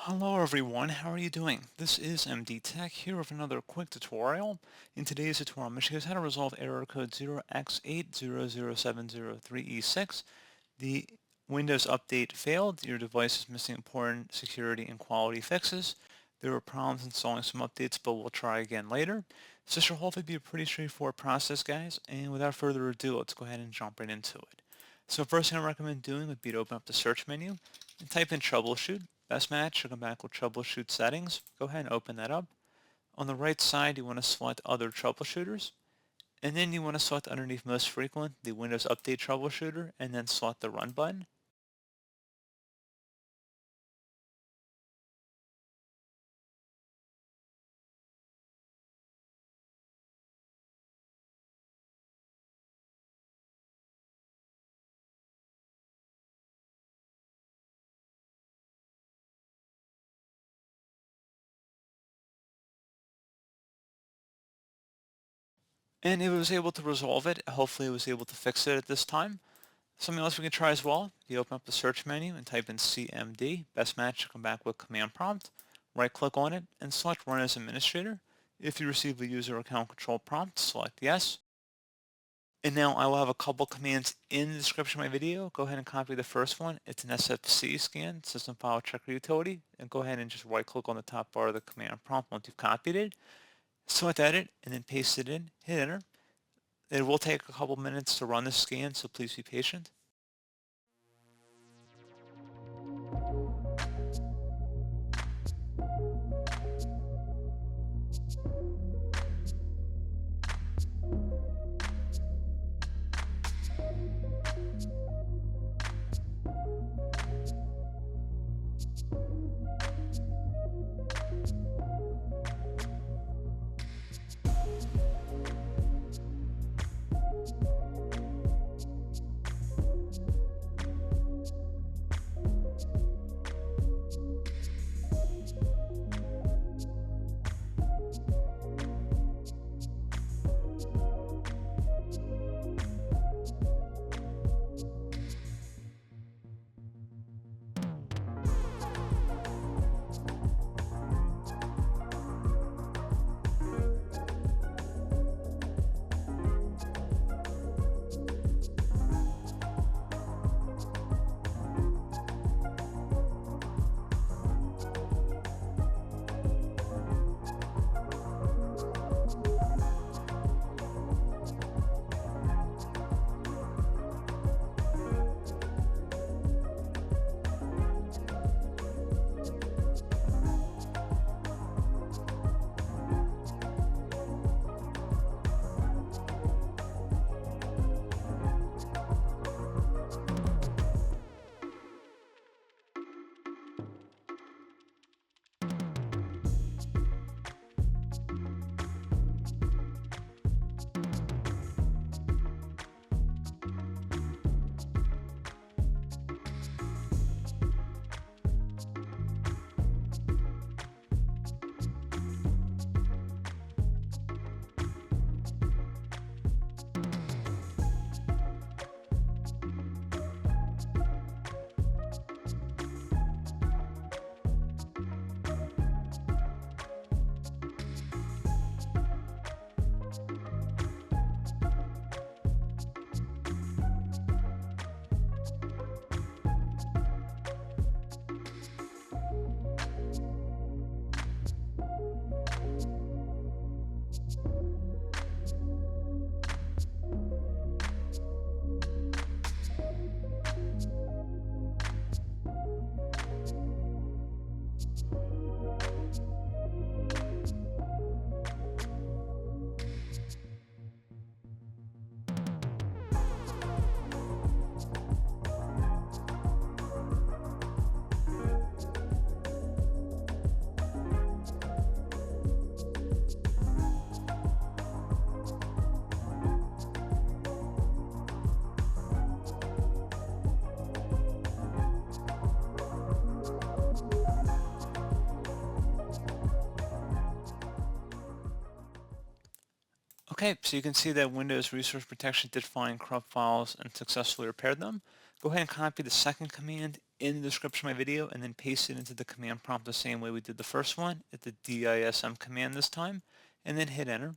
Hello everyone, how are you doing? This is MD Tech here with another quick tutorial. In today's tutorial, I'm going to show you guys how to resolve error code 0x800703e6. The Windows update failed. Your device is missing important security and quality fixes. There were problems installing some updates, but we'll try again later. So this should hopefully be a pretty straightforward process, guys. And without further ado, let's go ahead and jump right into it. So first thing I recommend doing would be to open up the search menu and type in Troubleshoot. Best match should come back with Troubleshoot settings. Go ahead and open that up. On the right side, you want to select Other Troubleshooters. And then you want to select underneath Most Frequent, the Windows Update Troubleshooter, and then select the Run button. And it was able to resolve it. Hopefully it was able to fix it at this time. Something else we can try as well, you open up the search menu and type in CMD. Best match should come back with command prompt. Right click on it and select Run as Administrator. If you receive a user account control prompt, select Yes. And now I will have a couple commands in the description of my video. Go ahead and copy the first one. It's an SFC scan, System File Checker Utility. And go ahead and just right click on the top bar of the command prompt once you've copied it. Select Edit and then paste it in, hit Enter. It will take a couple minutes to run the scan, so please be patient. Okay, so you can see that Windows Resource Protection did find corrupt files and successfully repaired them. Go ahead and copy the second command in the description of my video and then paste it into the command prompt the same way we did the first one, at the DISM command this time, and then hit enter.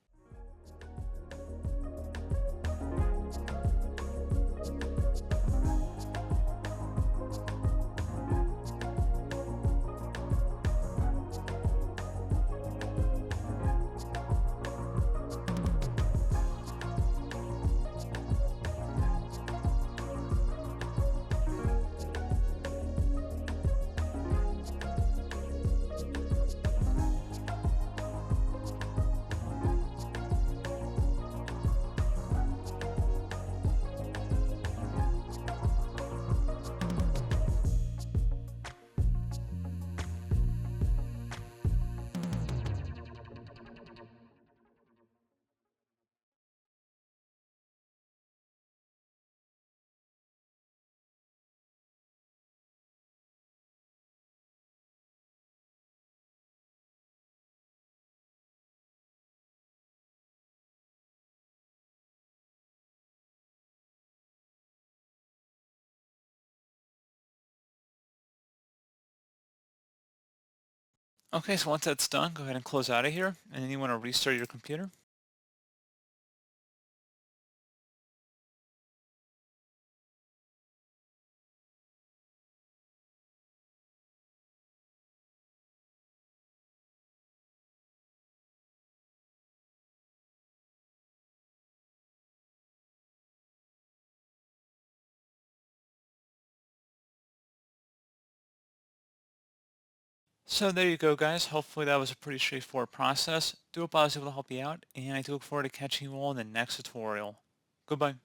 Okay, so once that's done, go ahead and close out of here, and then you want to restart your computer. So there you go, guys. Hopefully that was a pretty straightforward process. Do hope I was able to help you out, and I do look forward to catching you all in the next tutorial. Goodbye.